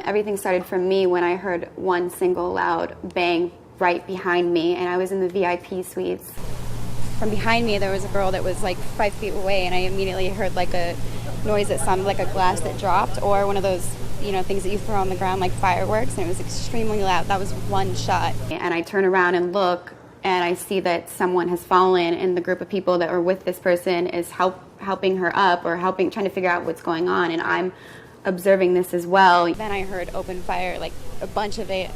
Everything started from me when I heard one single loud bang right behind me, and I was in the VIP suites. From behind me, there was a girl that was like 5 feet away, and I immediately heard like a noise that sounded like a glass that dropped, or one of those, you know, things that you throw on the ground like fireworks, and it was extremely loud. That was one shot. And I turn around and look, and I see that someone has fallen, and the group of people that were with this person is helping her up, or trying to figure out what's going on, and I'm observing this as well. Then I heard open fire, like a bunch of it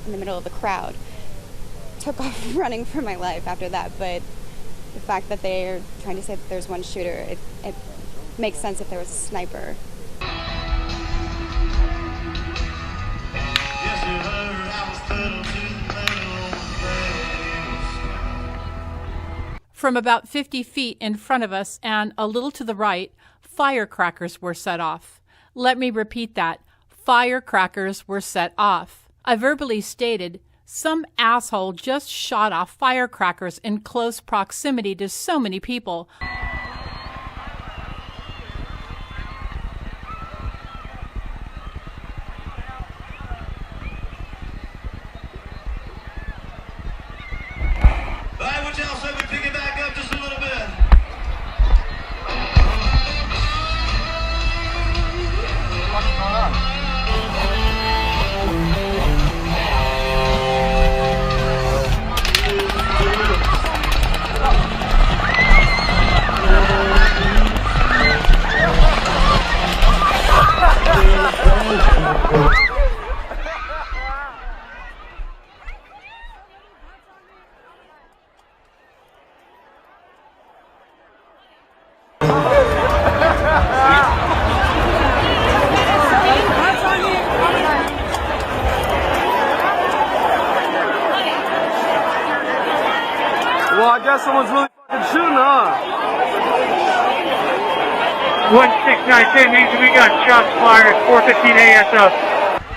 in the middle of the crowd. Took off running for my life after that, but the fact that they're trying to say that there's one shooter, it makes sense if there was a sniper. From about 50 feet in front of us and a little to the right, firecrackers were set off. Let me repeat that. Firecrackers were set off. I verbally stated, some asshole just shot off firecrackers in close proximity to so many people. Well, I guess someone's really fucking shooting, huh? 1692 means we got shots fired at 4:15 ASF.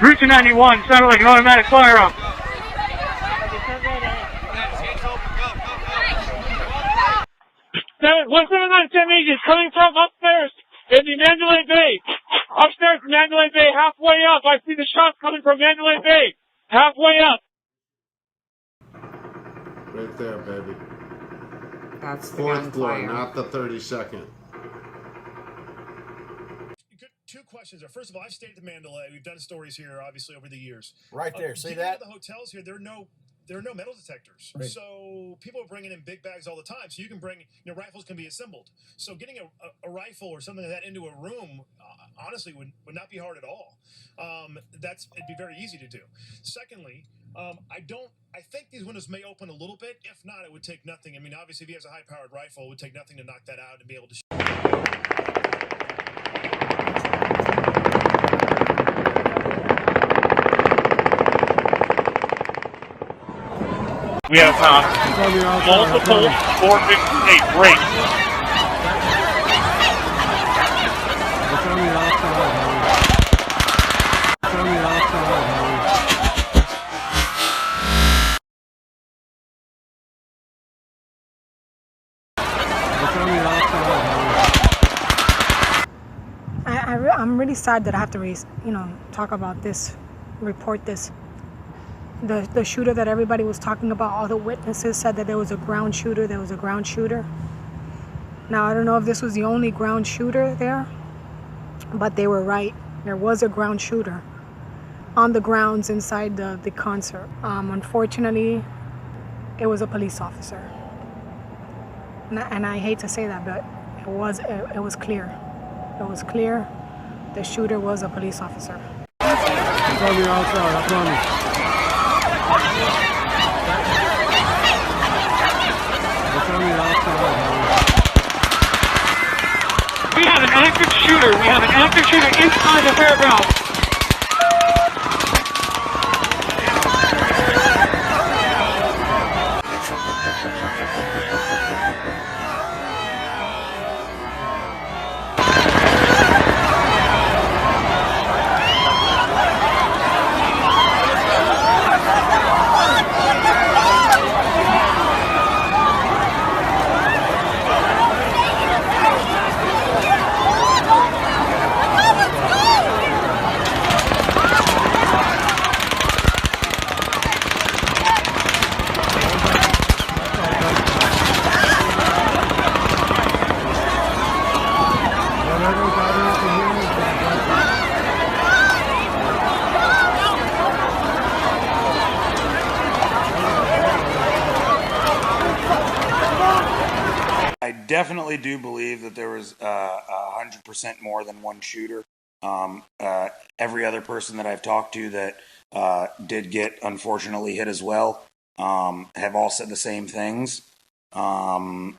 Route 291 sounded like an automatic firearm. One 792 means it's coming from upstairs in the Mandalay Bay. Upstairs in Mandalay Bay, halfway up. I see the shots coming from Mandalay Bay. Halfway up. Right there, baby. That's the fourth floor, gunfire. not the 32nd. Two questions are, first of all, I've stayed at the Mandalay. We've done stories here, obviously, over the years. Right there. See that? The hotels here, there are no metal detectors. Right. So people are bringing in big bags all the time. So you can bring, rifles can be assembled. So getting a rifle or something like that into a room, honestly, would not be hard at all. It'd be very easy to do. Secondly, I think these windows may open a little bit. If not, it would take nothing. I mean, obviously, if he has a high-powered rifle, it would take nothing to knock that out and be able to shoot. We have multiple 458 breaks. I'm really sad that I have to, talk about this, report this. The shooter that everybody was talking about, all the witnesses said that there was a ground shooter. Now, I don't know if this was the only ground shooter there, but they were right. There was a ground shooter on the grounds inside the concert. Unfortunately, it was a police officer. And I hate to say that, but it was clear. It was clear the shooter was a police officer. It's on the outside, I promise. It's on the outside. We have an active shooter. We have an active shooter inside the fairground. definitely do believe that there was 100% more than one shooter. Every other person that I've talked to that did get unfortunately hit as well have all said the same things. When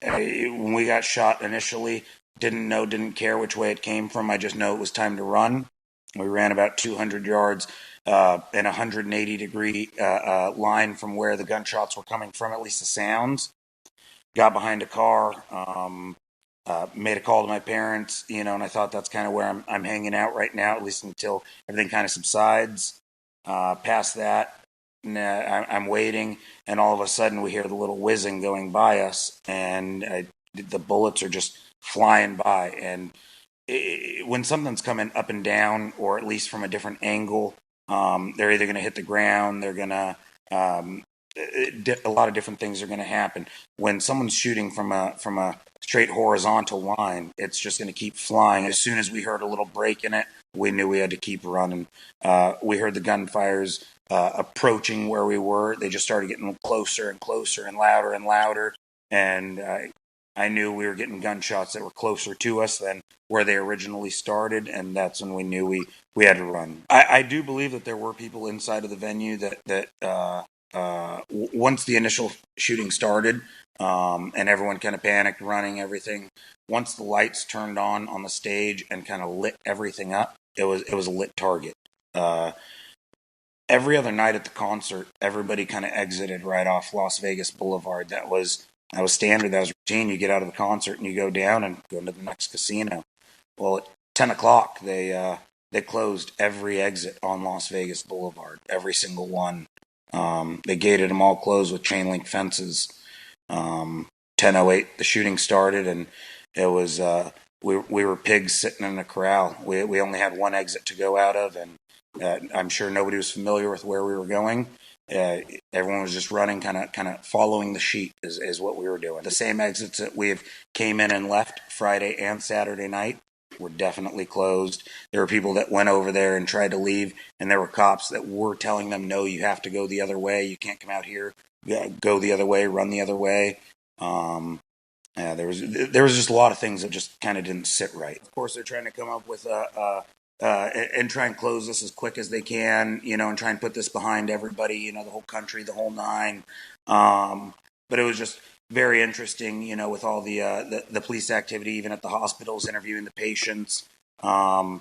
we got shot initially, didn't care which way it came from. I just know it was time to run. We ran about 200 yards in a 180-degree line from where the gunshots were coming from, at least the sounds. Got behind a car, made a call to my parents, and I thought that's kind of where I'm hanging out right now, at least until everything kind of subsides. Past that, I'm waiting, and all of a sudden we hear the little whizzing going by us, and the bullets are just flying by. And when something's coming up and down, or at least from a different angle, they're either going to hit the ground, they're going to a lot of different things are going to happen. When someone's shooting from a straight horizontal line, it's just going to keep flying. As soon as we heard a little break in it, we knew we had to keep running. We heard the gunfires approaching where we were. They just started getting closer and closer and louder. And I knew we were getting gunshots that were closer to us than where they originally started, and that's when we knew we had to run. I do believe that there were people inside of the venue that once the initial shooting started, and everyone kind of panicked, running everything. Once the lights turned on the stage and kind of lit everything up, it was a lit target. Every other night at the concert, everybody kind of exited right off Las Vegas Boulevard. That was standard. That was routine. You get out of the concert and you go down and go into the next casino. Well, at 10 o'clock, they closed every exit on Las Vegas Boulevard, every single one. They gated them all closed with chain link fences. 10:08, the shooting started, and it was we were pigs sitting in a corral. We only had one exit to go out of, and I'm sure nobody was familiar with where we were going. Everyone was just running, kind of following the sheet is what we were doing. The same exits that we have came in and left Friday and Saturday night were definitely closed. There were people that went over there and tried to leave, and there were cops that were telling them, no, you have to go the other way. You can't come out here. Go the other way, run the other way. There was just a lot of things that just kind of didn't sit right. Of course, they're trying to come up with and try and close this as quick as they can, and try and put this behind everybody, the whole country, the whole nine. But it was just very interesting, with all the police activity, even at the hospitals, interviewing the patients. I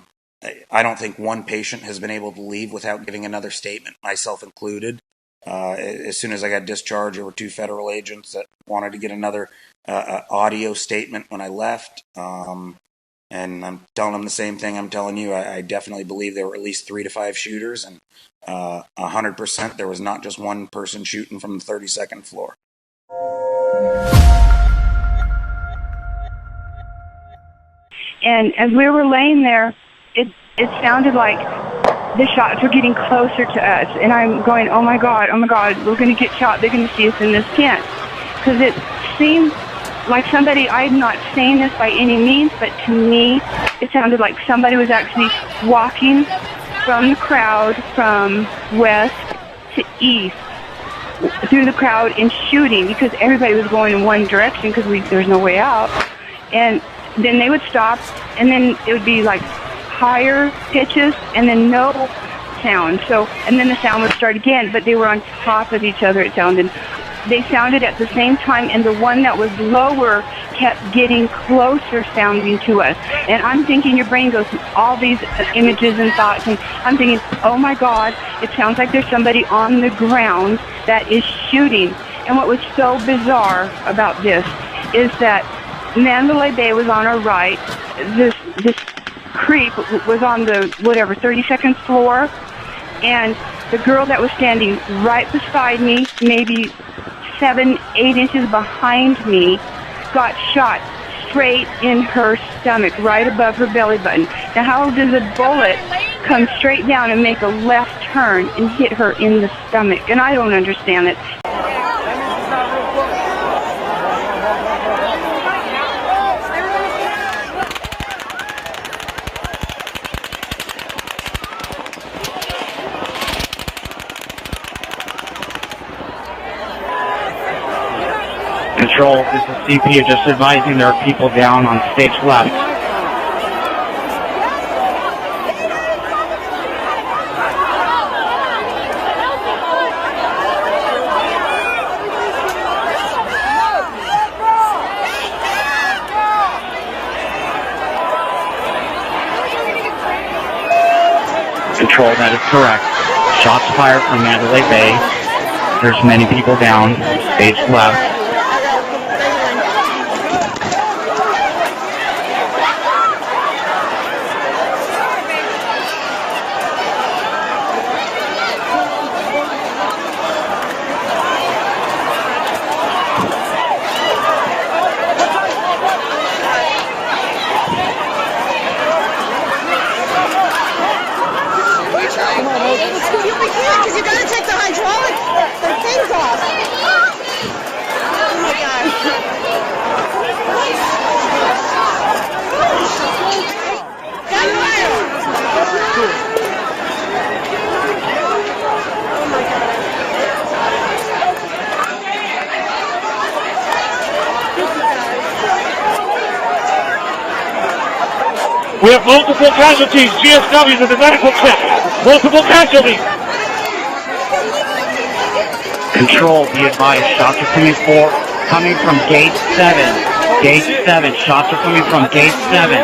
don't think one patient has been able to leave without giving another statement, myself included. As soon as I got discharged, there were 2 federal agents that wanted to get another audio statement when I left. And I'm telling them the same thing I'm telling you. I definitely believe there were at least 3 to 5 shooters, and 100% there was not just one person shooting from the 32nd floor. And as we were laying there, it sounded like the shots were getting closer to us. And I'm going, oh my God, we're going to get shot. They're going to see us in this tent. Because it seemed like somebody, I'm not saying this by any means, but to me, it sounded like somebody was actually walking from the crowd from west to east through the crowd and shooting, because everybody was going in one direction because there's no way out. And then they would stop, and then it would be like higher pitches and then no sound. And then the sound would start again, but they were on top of each other, it sounded. They sounded at the same time, and the one that was lower kept getting closer sounding to us. And I'm thinking, your brain goes through all these images and thoughts, and I'm thinking, oh my God, it sounds like there's somebody on the ground that is shooting. And what was so bizarre about this is that Mandalay Bay was on our right. This creep was on the 32nd floor, and the girl that was standing right beside me, maybe 7-8 inches behind me, got shot straight in her stomach, right above her belly button. Now, how does a bullet come straight down and make a left turn and hit her in the stomach? And I don't understand it. Control, this is CPU, just advising there are people down on stage left. Control, that is correct. Shots fired from Mandalay Bay. There's many people down, stage left. Because you gotta take the hydraulic things off. Oh my god. We have multiple casualties. GSWs in the medical check. Multiple casualties. Control, be advised, shots are coming from gate 7. Gate 7, shots are coming from gate 7.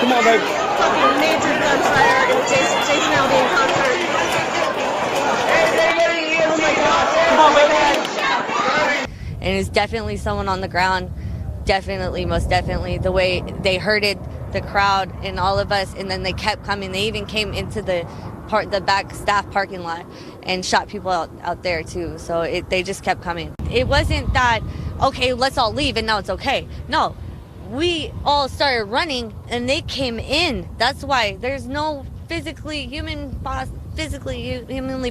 Come on, baby. Fucking major gunfire and Jason Aldean in concert. Oh my god. Come on, baby. And it's definitely someone on the ground. Definitely, most definitely. The way they herded the crowd and all of us, and then they kept coming. They even came into the back staff parking lot and shot people out there too. So they just kept coming. It wasn't that, okay, let's all leave and now it's okay. No, we all started running and they came in. That's why there's no humanly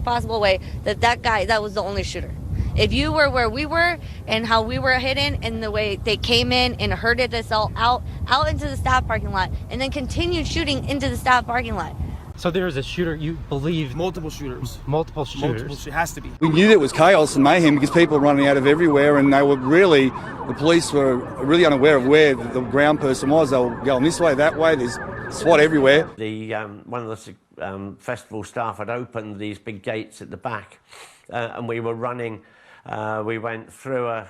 possible way that guy, that was the only shooter. If you were where we were and how we were hidden and the way they came in and herded us all out into the staff parking lot and then continued shooting into the staff parking lot. So there is a shooter, you believe? Multiple shooters. Multiple shooters. It has to be. We knew there was chaos and mayhem because people were running out of everywhere, and the police were really unaware of where the ground person was. They were going this way, that way. There's SWAT everywhere. One of the festival staff had opened these big gates at the back, and we were running. We went through a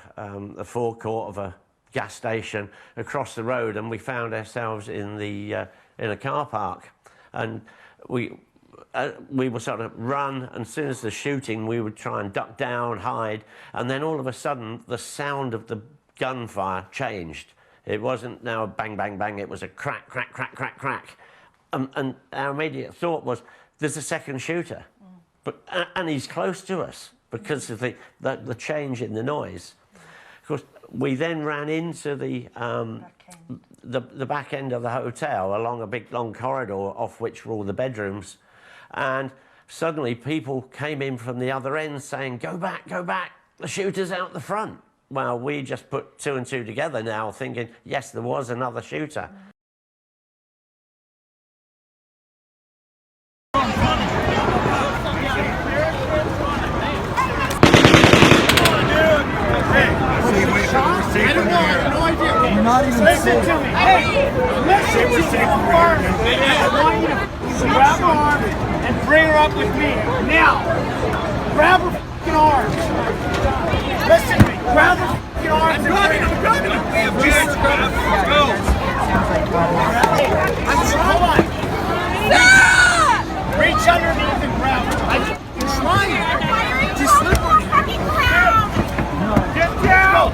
forecourt of a gas station across the road, and we found ourselves in a car park, and we would sort of run, and as soon as the shooting we would try and duck down, hide, and then all of a sudden the sound of the gunfire changed. It wasn't now a bang bang bang, it was a crack crack crack crack crack, and our immediate thought was there's a second shooter, and he's close to us because of the change in the noise. Of course, we then ran into the back end of the hotel along a big long corridor off which were all the bedrooms, and suddenly people came in from the other end saying, go back, the shooter's out the front. Well, we just put two and two together now, thinking, yes, there was another shooter. You're not even safe. Hey, listen to me. I want you to grab her arm and bring her up with me. Now, grab her fucking arm. Listen to me. Grab her fucking arm. I'm grabbing him. Let's go. Hold on. Reach underneath and grab her. I'm trying. Just slip her. Get down.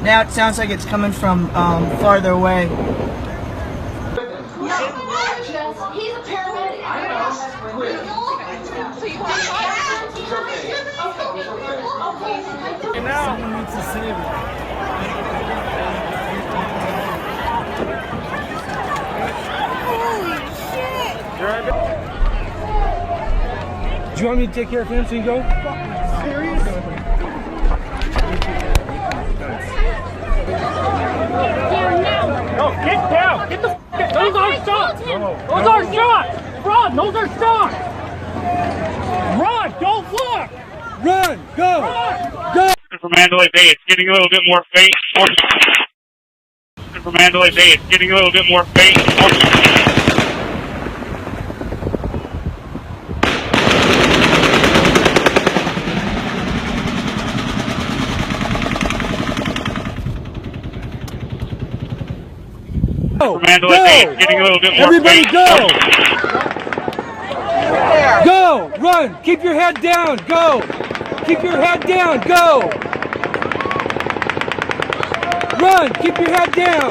Now it sounds like it's coming from farther away. He's a paramedic. I know. So you Someone needs to save it. Holy shit! Do you want me to take care of him so you go? Serious? Get down. Get the f***. Those are shots. Those are shots. Run. Those are shots. Run. Don't look. Run! Go! Run. Go! From Mandalay Bay, it's getting a little bit more faint. From Mandalay Bay, it's getting a little bit more faint. From Mandalay Bay, it's getting a little bit more Everybody faint. go! Go! Run! Keep your head down! Go! Keep your head down! Go! Run! Keep your head down!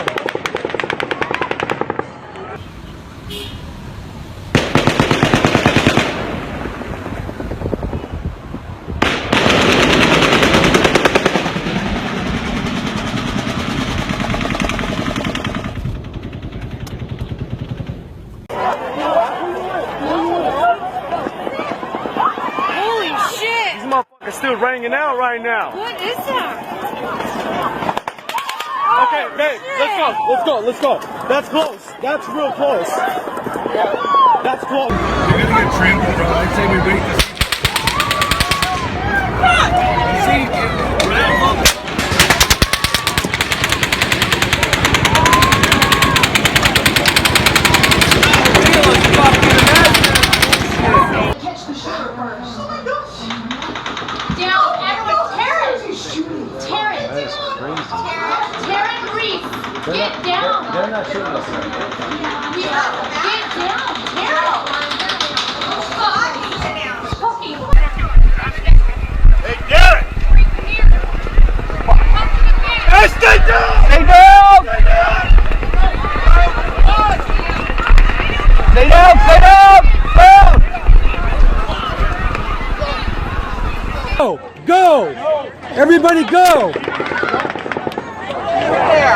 Holy shit. These motherfuckers still ringing out right now. What is that? Okay, babe, let's go. That's close. That's real close. That's close. You're gonna get trampled, bro. I'd say we wait to see. Catch the shooter first. Oh my gosh. Down, everyone. Taryn. That's crazy. Taryn Reese. Get down. They're not shooting us. Get down. Taryn. Hey, Garrett. Hey, stay down! Stay down. Stay down! Stay down! Go! Go! Everybody go!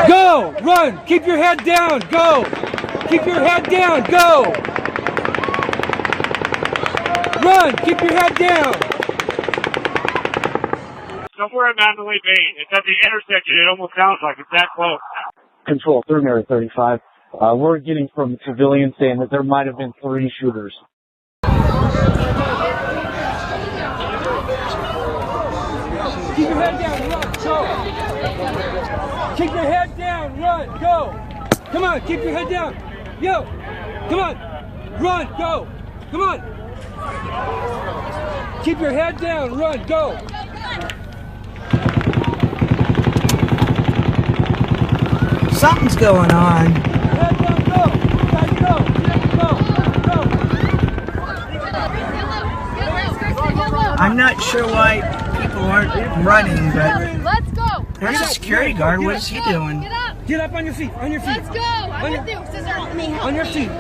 Go! Run! Keep your head down! Go! Keep your head down! Go! Run! Keep your head down! Somewhere at Mandalay Bay, it's at the intersection. It almost sounds like it's that close. Control, through area 35. We're getting from civilians saying that there might have been 3 shooters. Keep your head down! Run! Go! Keep your head down! Run! Go! Come on! Keep your head down! Yo! Come on! Run! Go! Come on! Keep your head down! Run! Go! Something's going on. Head down! Go! Guys, go! I'm not sure why people aren't running, but Let's go. there's a security guard. What is he doing? Get up on your feet! On your feet! Let's go. I'm with you. Sister, help me. On your feet!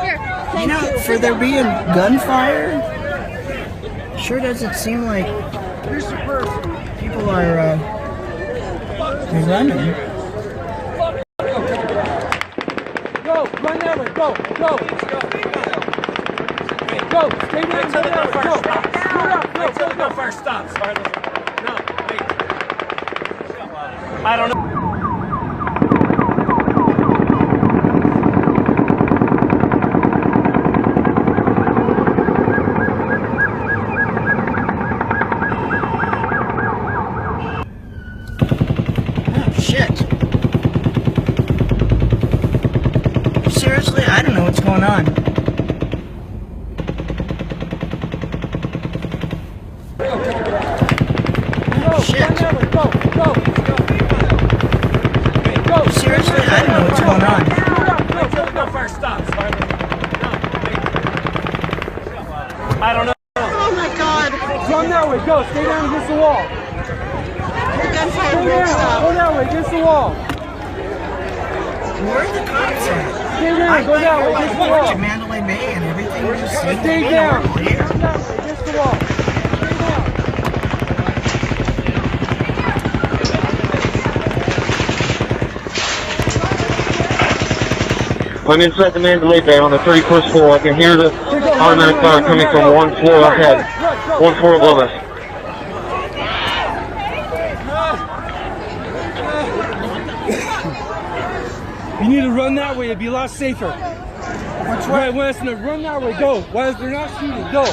Here. You know, for there being gunfire, sure doesn't seem like people are running. Go! Run that way! Go! Go! Go! Stay down! Go that way! Go! Go! Go! First stop. No, wait. I don't know. Shit. Seriously, I don't know what's going on. Shit. Seriously, I don't know what's going on. No first stop. I don't know. Oh my god. Run that way! Go! Stay down against the wall! Gunfire Stay broke down! up. Go that way against the wall! Where are the cops at? Stay down! Go that way against the wall! To Mandalay Bay and everything just seems to Stay be down! normal here. Go that way against the wall! Stay down! I'm inside the Mandalay Bay on the 31st floor. I can hear the automatic fire coming from 1 floor ahead, 1 floor above us. You need to run that way. It'd be a lot safer. Which way? When it's gonna run that way, go. While they're not shooting, go.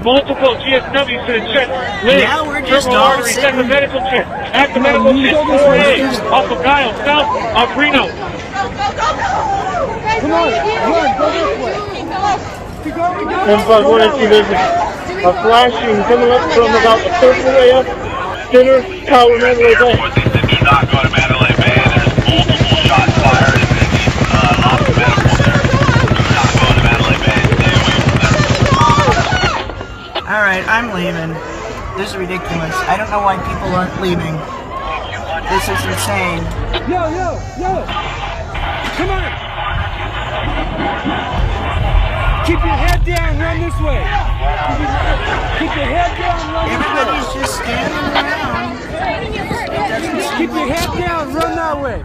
Multiple GSWs to the chest. Now we're just Triple all artery. sitting. At the medical tent. At the medical tent. 4A. Off of Guile. South of Reno. Come on, run, go this way. I want to see there's a flashing coming up from about the third way up. Center, Tower, Mandalay Bay. Do not go to Mandalay Bay. There's multiple shots fired and lots of medical there. Do not go to Mandalay Bay. Stay away from there. Alright, I'm leaving. This is ridiculous. I don't know why people aren't leaving. This is insane. Yo! Come on! Keep your head down, run this way. Keep your head down, run this way. Everybody's just standing around. Keep your head down, run that way.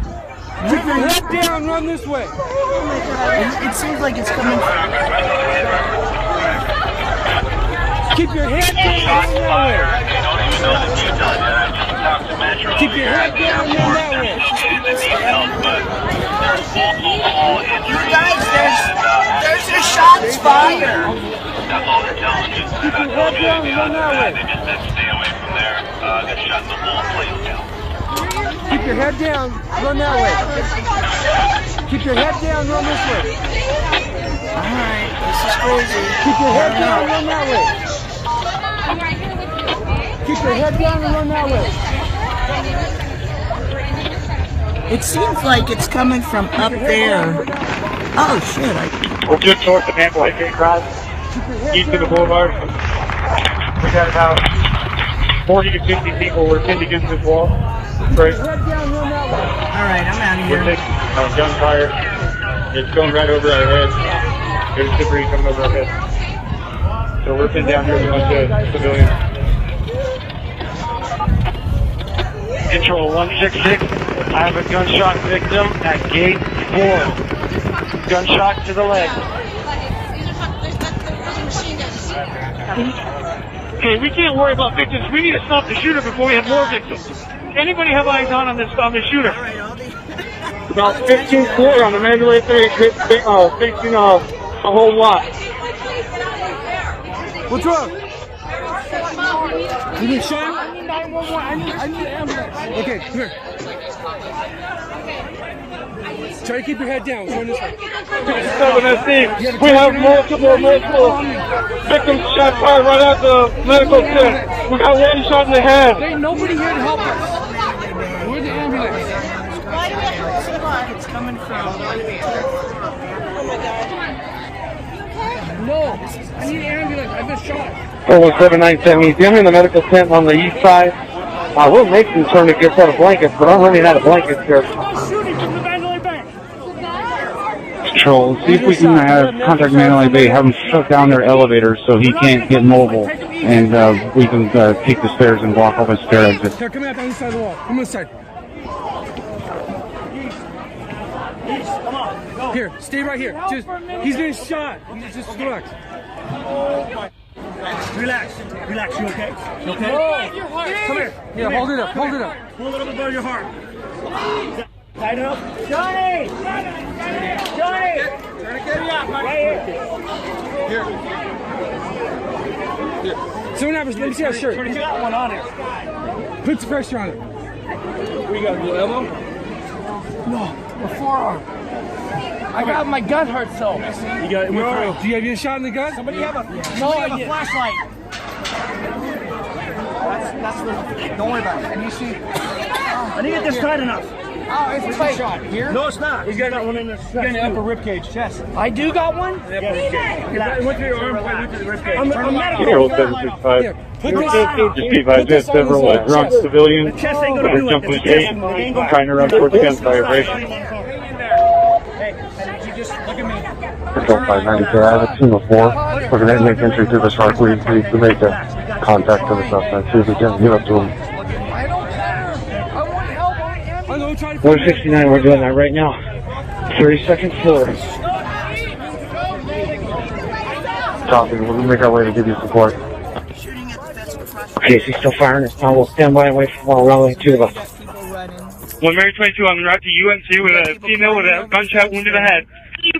Keep your head down, run this way. It seems like it's coming. Keep your head down, run that way. Keep your head down, run that way. You guys, there's a shots fired. That's all they're telling you. Keep your head down, run that way. They just said stay away from there. They're shutting the whole place down. Keep your head down, run that way. Keep your head down, run this way. Alright, this is crazy. Keep your head down, run that way. Keep your head down and run that way. It seems like it's coming from up there. Oh shit! We're just north of Mandalay Bay Drive, east of the boulevard. We got about 40 to 50 people. We're pinned against this wall. Great. Alright, I'm out of We're here. taking gunfire. It's going right over our heads. There's debris coming over our heads. So we're pinned down here with a bunch of civilians. Control 166. I have a gunshot victim at gate 4. Gunshot to the leg. Okay, we can't worry about victims. We need to stop the shooter before we have more victims. Anybody have eyes on this shooter? About 15-4 on the Mandalay Bay, facing a whole lot. What's wrong? You been shot? I need 911. I need an ambulance. Okay, come here. Try to keep your head down. Turn this way. 7SC, we have multiple victims shot fired right at the medical center. We got one shot in the head. There ain't nobody here to help us. We're the ambulance. It's coming from. No, I need an ambulance. I've been shot. 41797, I'm in the medical tent on the east side. We'll make some turn to get out of blankets, but I'm running out of blankets here. Control, see if we can have contact Mandalay Bay, have them shut down their elevators so he can't get mobile, and we can take the stairs and block off his stair exit. Here, come out down this side of the wall. Come on this side. Here, stay right here. He's getting shot. Just relax. Relax, you okay? You okay? Come here. Yeah, hold it up, hold it up. Pull a little bit above your heart. Tight up. Johnny! Johnny! Right here. Here. Someone have let me see that shirt. You got one on it. Put some pressure on it. We got a little elbow? No, the forearm. I got my gun hurt, so. You got it. Do you have your shot in the gun? Somebody have a flashlight. That's the. Don't worry about it. And you see. I didn't get this tight enough. Oh, it's tight. Shot here? No, it's not. He's got one in the upper ribcage, chest. I do got one? Yes. It went through your arm, went through the ribcage. I'm medical. 765. Just be advised, there's several drunk civilians that are jumping the gate, trying to run towards gunfire operation. Control 592, I have a team of 4. We're going to make entry through the shark. We need to make a contact to the suspect. See if we can get up to him. I don't care. I want help. I am. 169, we're doing that right now. 32nd floor. Copy, we'll make our way to give you support. Okay, is he still firing? It's time. We'll stand by and wait for more rally to the... 1 Mary 22 on the route to UNC with a female with a gunshot wound to the head.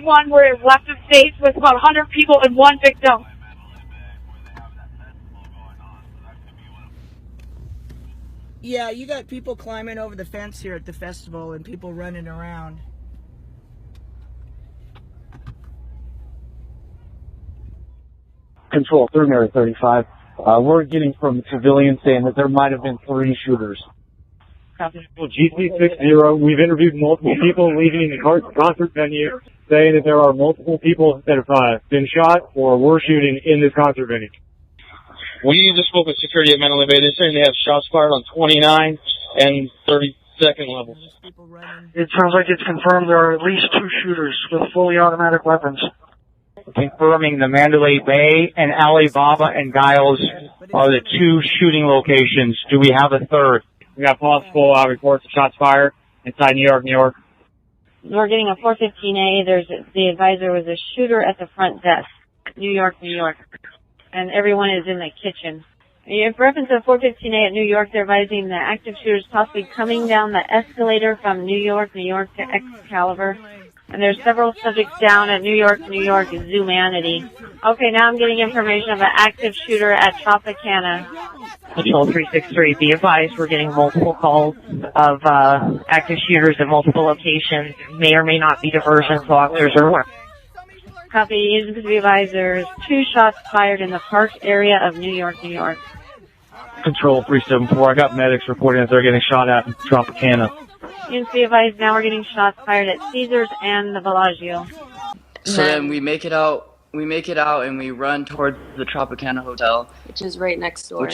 One where left of state with about 100 people and one victim. Yeah, you got people climbing over the fence here at the festival and people running around. Control, 3 Mary 35. We're getting from civilians saying that there might have been 3 shooters. GC60, we've interviewed multiple people leaving the concert venue saying that there are multiple people that have been shot or were shooting in this concert venue. We just spoke with security at Mandalay Bay. They're saying they have shots fired on 29 and 32nd levels. It sounds like it's confirmed there are at least 2 shooters with fully automatic weapons. Confirming the Mandalay Bay and Alibaba and Giles are the 2 shooting locations. Do we have a third? We got possible reports of shots fired inside New York. We're getting a 415A. The advisor was a shooter at the front desk. New York. And everyone is in the kitchen. In reference to 415A at New York, they're advising the active shooters possibly coming down the escalator from New York to Excalibur. And there's several subjects down at New York, Zoomanity. Okay, now I'm getting information of an active shooter at Tropicana. Control 363, be advised we're getting multiple calls of active shooters at multiple locations. May or may not be diversion, so officers are aware. Copy, be advised there's 2 shots fired in the park area of New York. Control 374, I got medics reporting that they're getting shot at in Tropicana. Be advised now we're getting shots fired at Caesars and the Bellagio. So then we make it out and we run towards the Tropicana Hotel. Which is right next door.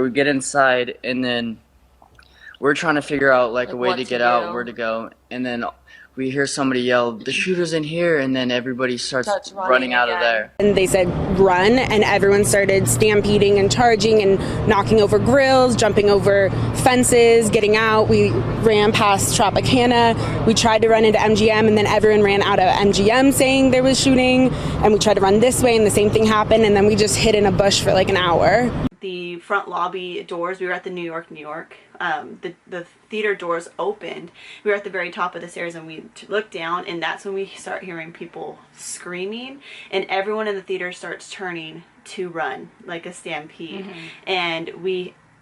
We get inside and then we're trying to figure out like a way to get out, where to go. And then we hear somebody yell, "The shooter's in here," and then everybody starts running out of there. And they said run, and everyone started stampeding and charging and knocking over grills, jumping over fences, getting out. We ran past Tropicana. We tried to run into MGM, and then everyone ran out of MGM saying there was shooting. And we tried to run this way, and the same thing happened. And then we just hid in a bush for like an hour. The front lobby doors, we were at the New York. The theater doors opened. We were at the very top of the stairs and we looked down, and that's when we start hearing people screaming, and everyone in the theater starts turning to run like a stampede. And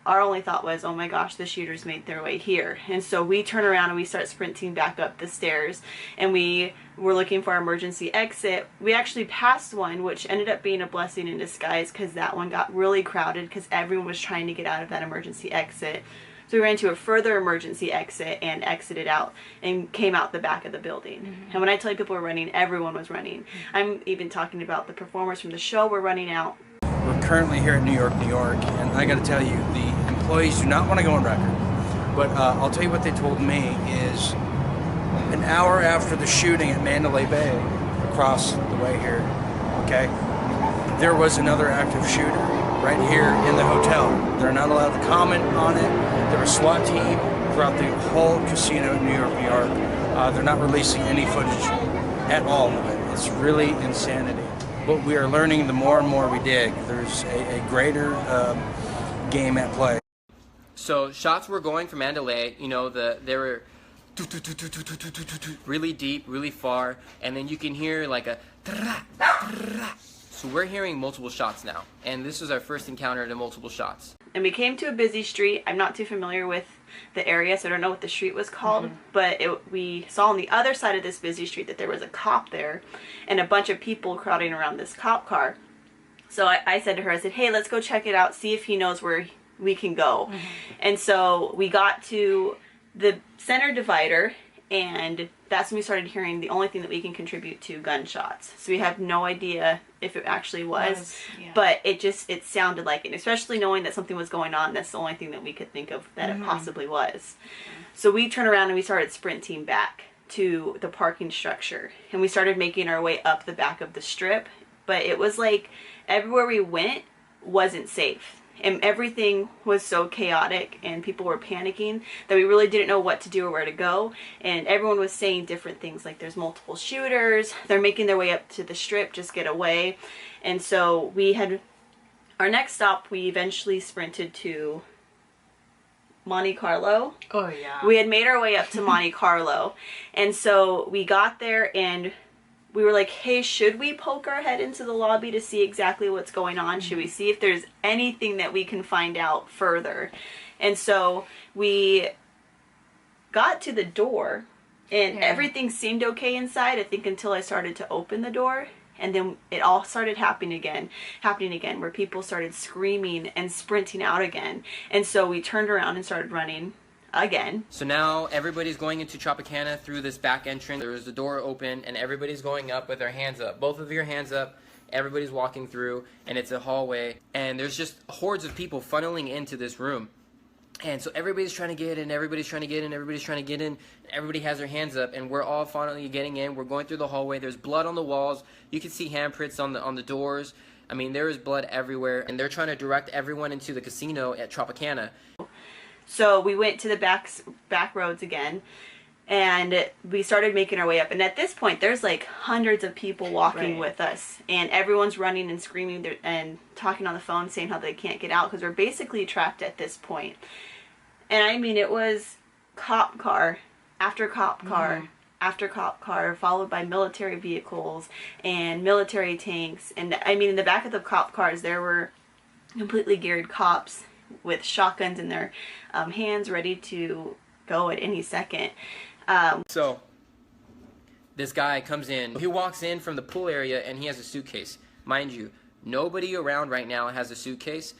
our only thought was, oh my gosh, the shooters made their way here. And so we turn around and we start sprinting back up the stairs, and we were looking for our emergency exit. We actually passed one, which ended up being a blessing in disguise because that one got really crowded because everyone was trying to get out of that emergency exit. So we ran to a further emergency exit and exited out and came out the back of the building. And when I tell you people were running, everyone was running. I'm even talking about the performers from the show were running out. We're currently here at New York, and I got to tell you, the employees do not want to go on record. But I'll tell you what they told me is an hour after the shooting at Mandalay Bay, across the way here, okay, there was another active shooter right here in the hotel. They're not allowed to comment on it. There was a SWAT team throughout the whole casino in New York. They're not releasing any footage at all of it. It's really insanity. But we are learning the more and more we dig. There's a greater game at play. So shots were going from Mandalay, they were really deep, really far, and then you can hear like a so we're hearing multiple shots now, and this was our first encounter to multiple shots. And we came to a busy street. I'm not too familiar with the area, so I don't know what the street was called, but we saw on the other side of this busy street that there was a cop there and a bunch of people crowding around this cop car. So I said to her, I said, hey, let's go check it out, see if he knows where we can go. And so we got to the center divider, and that's when we started hearing the only thing that we can contribute to, gunshots. So we have no idea if it actually was, but it sounded like it, especially knowing that something was going on. That's the only thing that we could think of that it possibly was. So we turned around and we started sprinting back to the parking structure, and we started making our way up the back of the strip, but it was like everywhere we went wasn't safe. And everything was so chaotic and people were panicking that we really didn't know what to do or where to go. And everyone was saying different things like there's multiple shooters, they're making their way up to the strip, just get away. And so we had Our next stop, we eventually sprinted to Monte Carlo. Oh yeah. We had made our way up to Monte Carlo, and so we got there and we were like, hey, should we poke our head into the lobby to see exactly what's going on? Should we see if there's anything that we can find out further? And so we got to the door and everything seemed okay inside, I think, until I started to open the door. And then it all started happening again, where people started screaming and sprinting out again. And so we turned around and started running again. So now everybody's going into Tropicana through this back entrance. There's the door open and everybody's going up with their hands up. Both of your hands up. Everybody's walking through and it's a hallway. And there's just hordes of people funneling into this room. And so everybody's trying to get in, everybody's trying to get in, everybody's trying to get in. Everybody has their hands up, and we're all finally getting in. We're going through the hallway. There's blood on the walls. You can see handprints on the doors. I mean, there is blood everywhere, and they're trying to direct everyone into the casino at Tropicana. So we went to the back roads again, and we started making our way up. And at this point, there's like hundreds of people walking with us, and everyone's running and screaming and talking on the phone, saying how they can't get out because we're basically trapped at this point. And I mean, it was cop car after cop car after cop car, followed by military vehicles and military tanks. And I mean, in the back of the cop cars, there were completely geared cops with shotguns in their hands, ready to go at any second. So this guy comes in. He walks in from the pool area and he has a suitcase. Mind you, nobody around right now has a suitcase.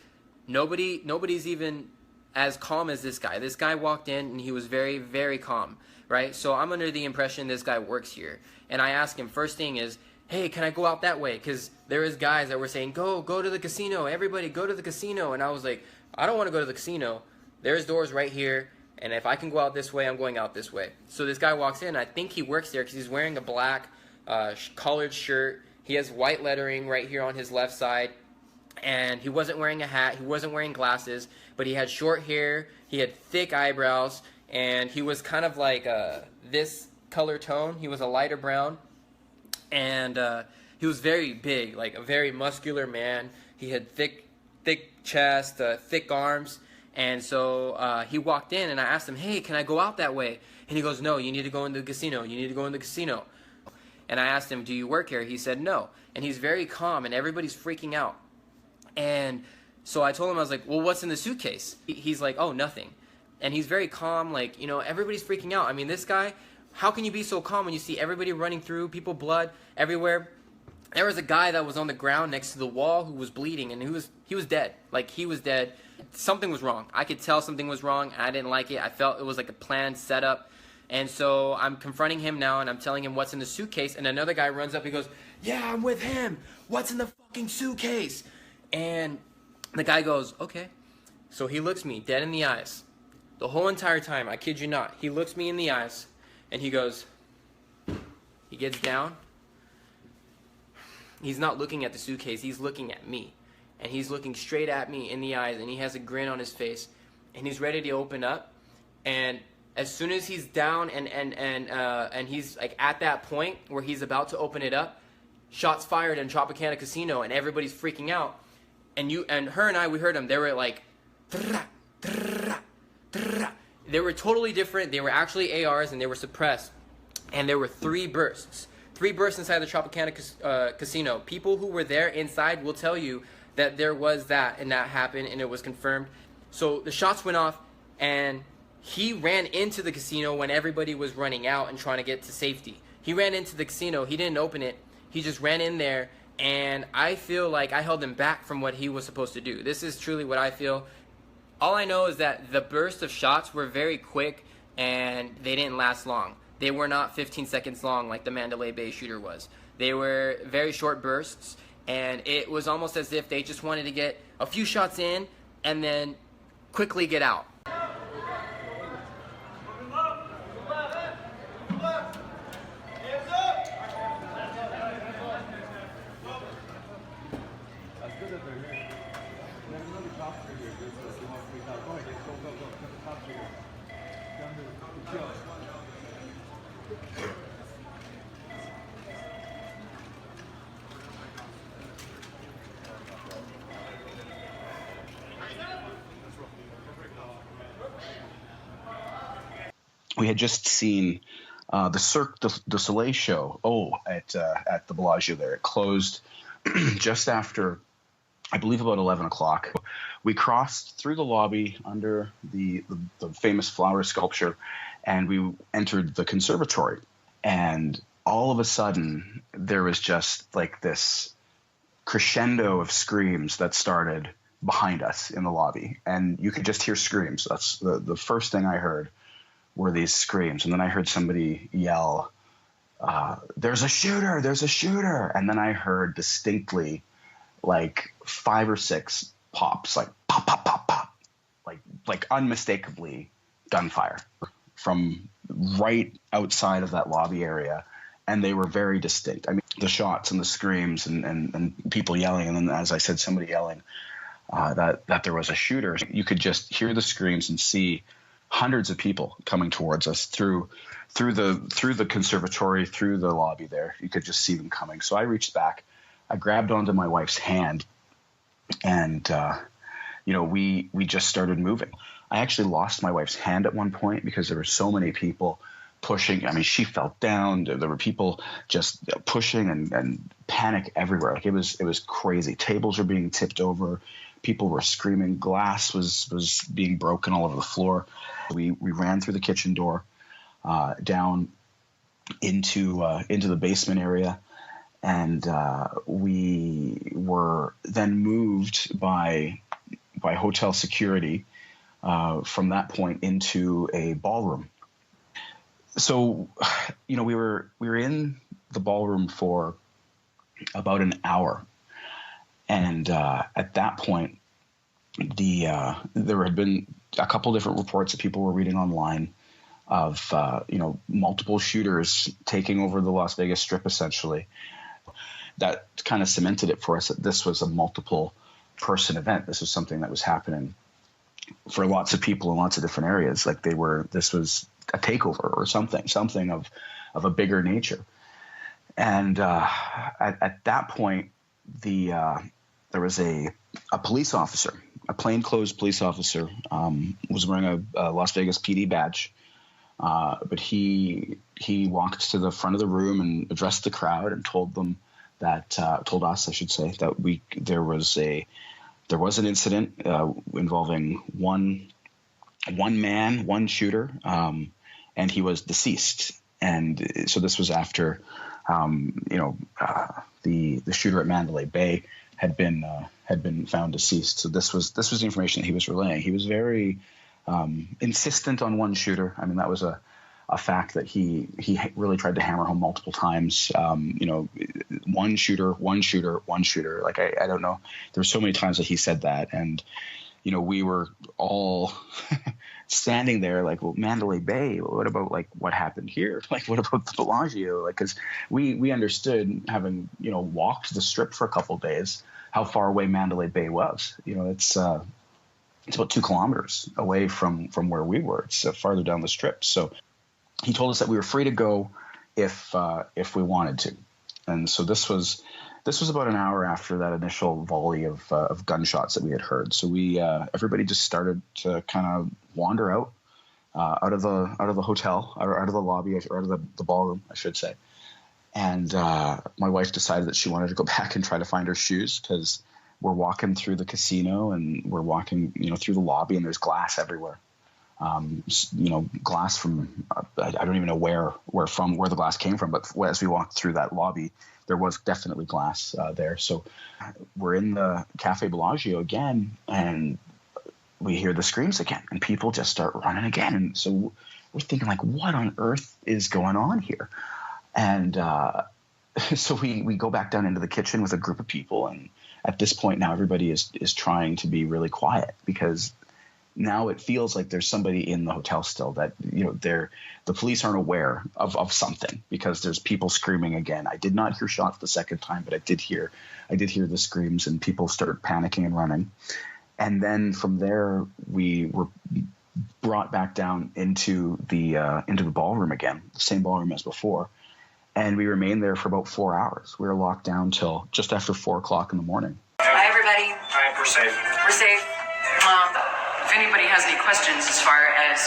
Nobody's even as calm as this guy. This guy walked in and he was very, very calm, right? So I'm under the impression this guy works here. And I asked him, first thing is, hey, can I go out that way? Because there is guys that were saying, go to the casino. Everybody go to the casino. And I was like, I don't want to go to the casino. There's doors right here. And if I can go out this way, I'm going out this way. So this guy walks in. I think he works there because he's wearing a black collared shirt. He has white lettering right here on his left side. And he wasn't wearing a hat. He wasn't wearing glasses. But he had short hair. He had thick eyebrows. And he was kind of like this color tone. He was a lighter brown. And he was very big, like a very muscular man. He had thick chest, thick arms. And so he walked in and I asked him, hey, can I go out that way? And he goes, no, you need to go into the casino. You need to go in the casino. And I asked him, do you work here? He said, no. And he's very calm and everybody's freaking out. And so I told him, I was like, well, what's in the suitcase? He's like, oh, nothing. And he's very calm, like, you know, everybody's freaking out. I mean, this guy, how can you be so calm when you see everybody running through, people, blood everywhere? There was a guy that was on the ground next to the wall who was bleeding, and he was dead. Like, he was dead. Something was wrong. I could tell something was wrong. I didn't like it. I felt it was like a planned setup. And so I'm confronting him now, and I'm telling him what's in the suitcase. And another guy runs up. He goes, yeah, I'm with him. What's in the fucking suitcase? And the guy goes, okay. So he looks me dead in the eyes. The whole entire time, I kid you not, he looks me in the eyes, and he goes, he gets down. He's not looking at the suitcase. He's looking at me. And he's looking straight at me in the eyes, and he has a grin on his face. And he's ready to open up. And as soon as he's down and he's like at that point where he's about to open it up, shots fired in Tropicana Casino, and everybody's freaking out. And her and I, we heard them. They were like, they were totally different. They were actually ARs, and they were suppressed. And there were 3 bursts. 3 bursts inside the Tropicana Casino. People who were there inside will tell you that there was that, and that happened, and it was confirmed. So the shots went off, and he ran into the casino when everybody was running out and trying to get to safety. He ran into the casino. He didn't open it. He just ran in there, and I feel like I held him back from what he was supposed to do. This is truly what I feel. All I know is that the burst of shots were very quick, and they didn't last long. They were not 15 seconds long like the Mandalay Bay shooter was. They were very short bursts, and it was almost as if they just wanted to get a few shots in and then quickly get out. we had just seen the Cirque du Soleil show. At the Bellagio there. It closed just after, I believe, about 11 o'clock. We crossed through the lobby under the famous flower sculpture, and we entered the conservatory. And all of a sudden, there was just like this crescendo of screams that started behind us in the lobby. And you could just hear screams. That's the first thing I heard were these screams. And then I heard somebody yell, there's a shooter, there's a shooter. And then I heard distinctly like 5 or 6 pops, like pop, pop, pop, pop, like unmistakably gunfire from right outside of that lobby area. And they were very distinct. I mean, the shots and the screams and people yelling. And then, as I said, somebody yelling that there was a shooter. You could just hear the screams and see hundreds of people coming towards us through the conservatory, through the lobby there. You could just see them coming. So I reached back, I grabbed onto my wife's hand, and we just started moving. I actually lost my wife's hand at one point because there were so many people pushing. I mean, she fell down. There were people just pushing and panic everywhere. Like it was crazy. Tables were being tipped over. People were screaming. Glass was being broken all over the floor. We ran through the kitchen door, down into the basement area, and we were then moved by hotel security from that point into a ballroom. So, we were in the ballroom for about an hour, and at that point, there had been a couple different reports that people were reading online of multiple shooters taking over the Las Vegas Strip. Essentially, that kind of cemented it for us that this was a multiple person event. This was something that was happening for lots of people in lots of different areas. Like this was a takeover or something of a bigger nature. And at that point, there was a police officer, a plainclothes police officer, was wearing a Las Vegas PD badge, but he walked to the front of the room and addressed the crowd and told us, I should say, that there was an incident involving one man, one shooter, and he was deceased. And so this was after, the shooter at Mandalay Bay had been found deceased. So this was the information that he was relaying. He was very insistent on one shooter. I mean, that was a fact that he really tried to hammer home multiple times. One shooter. Like I don't know. There were so many times that he said that, and we were all standing there like, well, Mandalay Bay. What about like what happened here? Like, what about the Bellagio? Like, because we understood, having walked the Strip for a couple of days, how far away Mandalay Bay was. It's about 2 kilometers away from where we were. It's farther down the Strip. So he told us that we were free to go if we wanted to. And so this was about an hour after that initial volley of gunshots that we had heard. So everybody just started to kind of wander out of the hotel, or out of the lobby, or out of the ballroom, I should say. And my wife decided that she wanted to go back and try to find her shoes, because we're walking through the casino and we're walking through the lobby, and there's glass everywhere. Glass from I don't even know where the glass came from, but as we walked through that lobby, there was definitely glass there. So we're in the Cafe Bellagio again, and we hear the screams again, and people just start running again. And so we're thinking, like, what on earth is going on here? And so we go back down into the kitchen with a group of people, and at this point now everybody is trying to be really quiet, because now it feels like there's somebody in the hotel still, that the police aren't aware of something, because there's people screaming again. I did not hear shots the second time, but I did hear the screams, and people started panicking and running. And then from there we were brought back down into the ballroom again, the same ballroom as before. And we remained there for about 4 hours. We were locked down till just after 4 o'clock in the morning. Hi, everybody. All right, we're safe. We're safe. If anybody has any questions as far as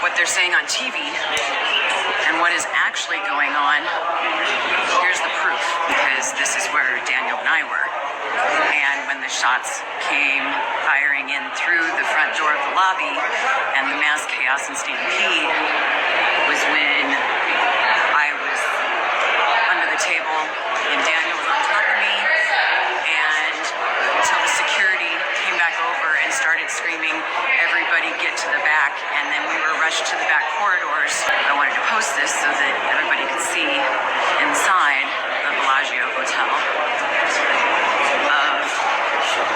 what they're saying on TV and what is actually going on, here's the proof, because this is where Daniel and I were. And when the shots came firing in through the front door of the lobby and the mass chaos and stampede was when I was under the table and Daniel was on top of me, and until the security came back over and started screaming, "Everybody get to the back," and then we were rushed to the back corridors. I wanted to post this so that everybody could see inside the Bellagio Hotel of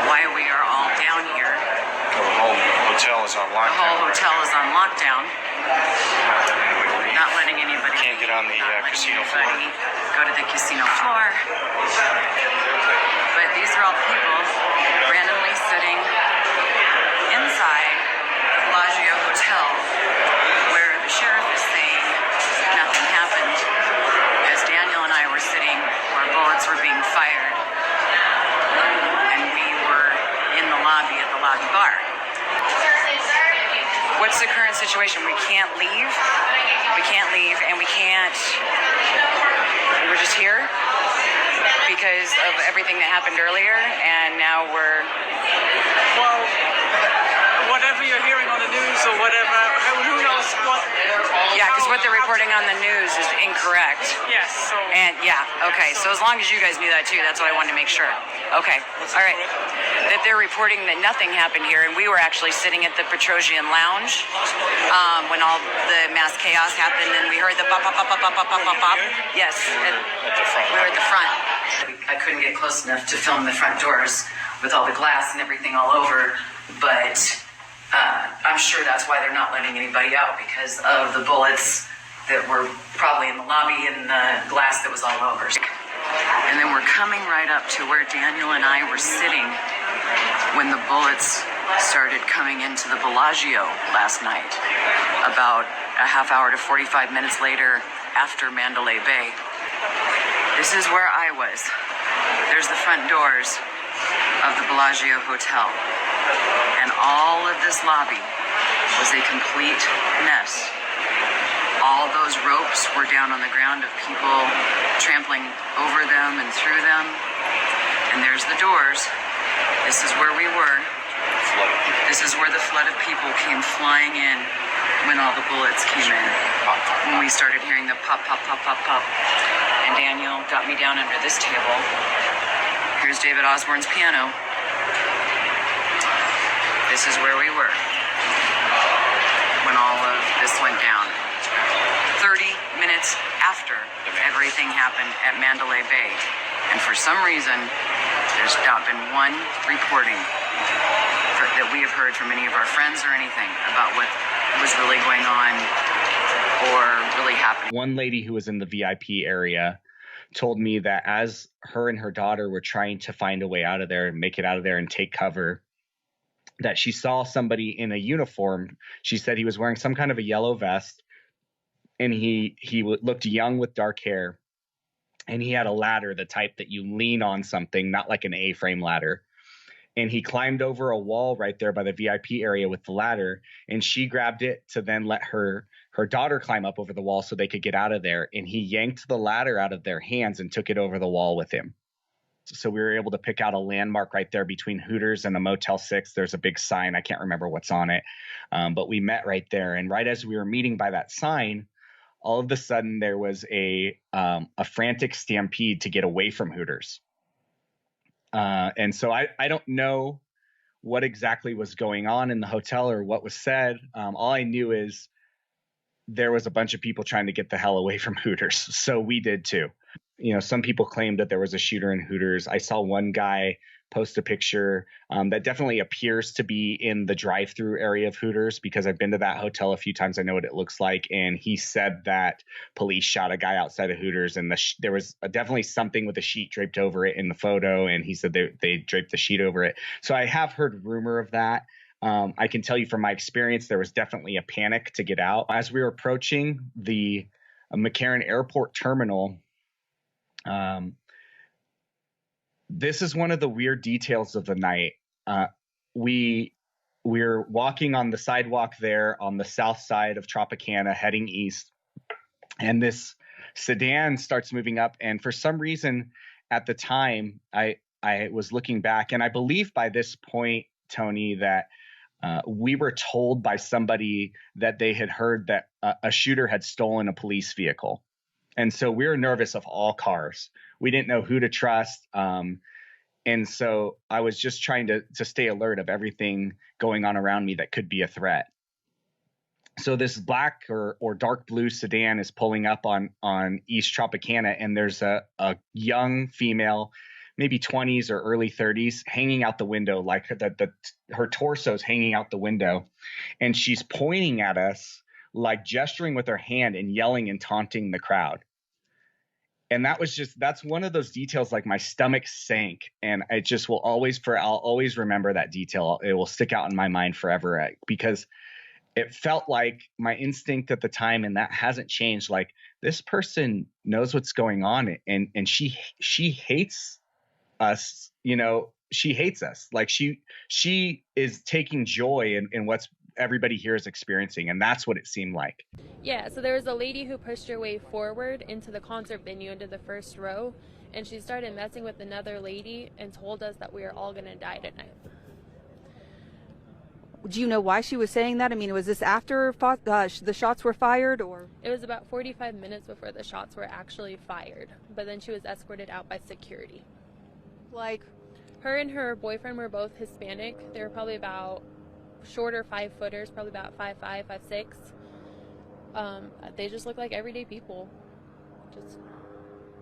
why we are all down here. The whole hotel is on lockdown. The whole hotel is on lockdown. Not letting anybody. Can't get on the casino floor. Go to the casino floor. But these are all the people randomly sitting inside the Bellagio Hotel, where the sheriff is saying nothing happened, as Daniel and I were sitting where bullets were being fired, and we were in the lobby at the lobby bar. What's the current situation? We can't leave. We can't leave, and we can't. We're just here because of everything that happened earlier, and now we're. Well, whatever you're hearing on the news or whatever, who knows what. Yeah, because what they're reporting on the news is incorrect. Yes. So. And yeah, okay. So as long as you guys knew that too, that's what I wanted to make sure. Okay. All right. That they're reporting that nothing happened here, and we were actually sitting at the Petrosian Lounge when all the mass chaos happened, and we heard the pop, pop, pop, pop, pop, pop, pop, pop. Yes. At the front. We were at the front. I couldn't get close enough to film the front doors with all the glass and everything all over, but I'm sure that's why they're not letting anybody out, because of the bullets that were probably in the lobby and the glass that was all over. And then we're coming right up to where Daniel and I were sitting when the bullets started coming into the Bellagio last night, about a half hour to 45 minutes later after Mandalay Bay. This is where I was. There's the front doors of the Bellagio Hotel. And all of this lobby was a complete mess. All those ropes were down on the ground of people trampling over them and through them. And there's the doors. This is where we were. This is where the flood of people came flying in when all the bullets came in. When we started hearing the pop, pop, pop, pop, pop. And Daniel got me down under this table. Here's David Osborne's piano. This is where we were when all of this went down. 30 minutes after everything happened at Mandalay Bay. And for some reason, there's not been one reporting that we have heard from any of our friends or anything about what was really going on or really happening. One lady who was in the VIP area told me that as her and her daughter were trying to find a way out of there and make it out of there and take cover, that she saw somebody in a uniform. She said he was wearing some kind of a yellow vest, and he looked young with dark hair, and he had a ladder, the type that you lean on something, not like an A-frame ladder. And he climbed over a wall right there by the VIP area with the ladder, and she grabbed it to then let her daughter climb up over the wall so they could get out of there. And he yanked the ladder out of their hands and took it over the wall with him. So we were able to pick out a landmark right there between Hooters and a Motel 6. There's a big sign. I can't remember what's on it. But we met right there. And right as we were meeting by that sign, all of a sudden there was a frantic stampede to get away from Hooters. And so I don't know what exactly was going on in the hotel or what was said. All I knew is there was a bunch of people trying to get the hell away from Hooters. So we did too. You know, some people claimed that there was a shooter in Hooters. I saw one guy post a picture that definitely appears to be in the drive-through area of Hooters, because I've been to that hotel a few times. I know what it looks like. And he said that police shot a guy outside of Hooters, and there was definitely something with a sheet draped over it in the photo. And he said they draped the sheet over it. So I have heard rumor of that. I can tell you from my experience, there was definitely a panic to get out. As we were approaching the McCarran Airport terminal, this is one of the weird details of the night. We we're walking on the sidewalk there on the south side of Tropicana heading east. And this sedan starts moving up. And for some reason at the time, I was looking back, and I believe by this point, Tony, that we were told by somebody that they had heard that a shooter had stolen a police vehicle. And so we were nervous of all cars. We didn't know who to trust. And so I was just trying to stay alert of everything going on around me that could be a threat. So this black or dark blue sedan is pulling up on East Tropicana, and there's a young female, maybe 20s or early 30s, hanging out the window, like her torso's hanging out the window, and she's pointing at us, like gesturing with her hand and yelling and taunting the crowd. And that's one of those details, like my stomach sank, and I just I'll always remember that detail. It will stick out in my mind forever, because it felt like my instinct at the time, and that hasn't changed. Like, this person knows what's going on, and she hates us. She hates us. Like, she is taking joy in what's everybody here is experiencing, and that's what it seemed like. Yeah, so there was a lady who pushed her way forward into the concert venue, into the first row, and she started messing with another lady and told us that we are all going to die tonight. Do you know why she was saying that? I mean, was this after the shots were fired, or? It was about 45 minutes before the shots were actually fired, but then she was escorted out by security. Like? Her and her boyfriend were both Hispanic. They were probably about shorter 5-footers, probably about 5'5", 5'6". They just look like everyday people.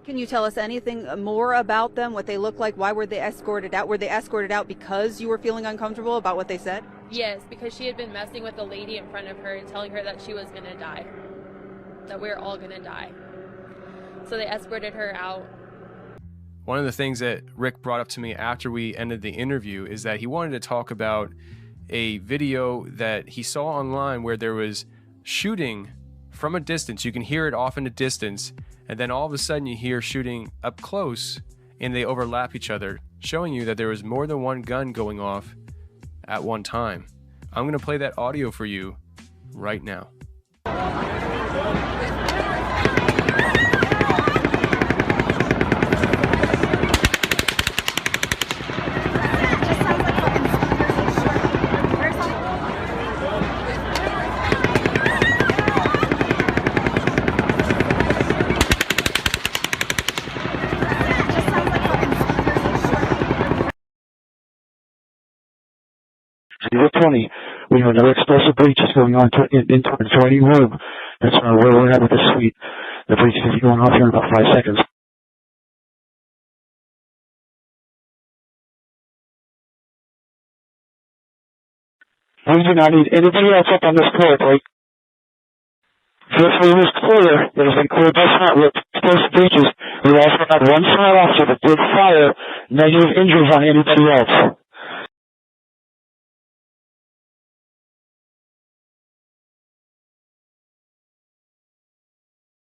Can you tell us anything more about them, what they look like? Why were they escorted out? Were they escorted out because you were feeling uncomfortable about what they said? Yes, because she had been messing with the lady in front of her and telling her that she was going to die, that we're all going to die. So they escorted her out. One of the things that Rick brought up to me after we ended the interview is that he wanted to talk about a video that he saw online where there was shooting from a distance. You can hear it off in a distance, and then all of a sudden you hear shooting up close, and they overlap each other, showing you that there was more than one gun going off at one time. I'm going to play that audio for you right now. Zero 20, we have another explosive breach is going on into an adjoining room. That's where we're at with the suite. The breach is going off here in about 5 seconds. We do not need anybody else up on this court, right? This room is clear. It has been cleared by SWAT with explosive breaches. We also had one SWAT officer that did fire, negative injuries on anybody else.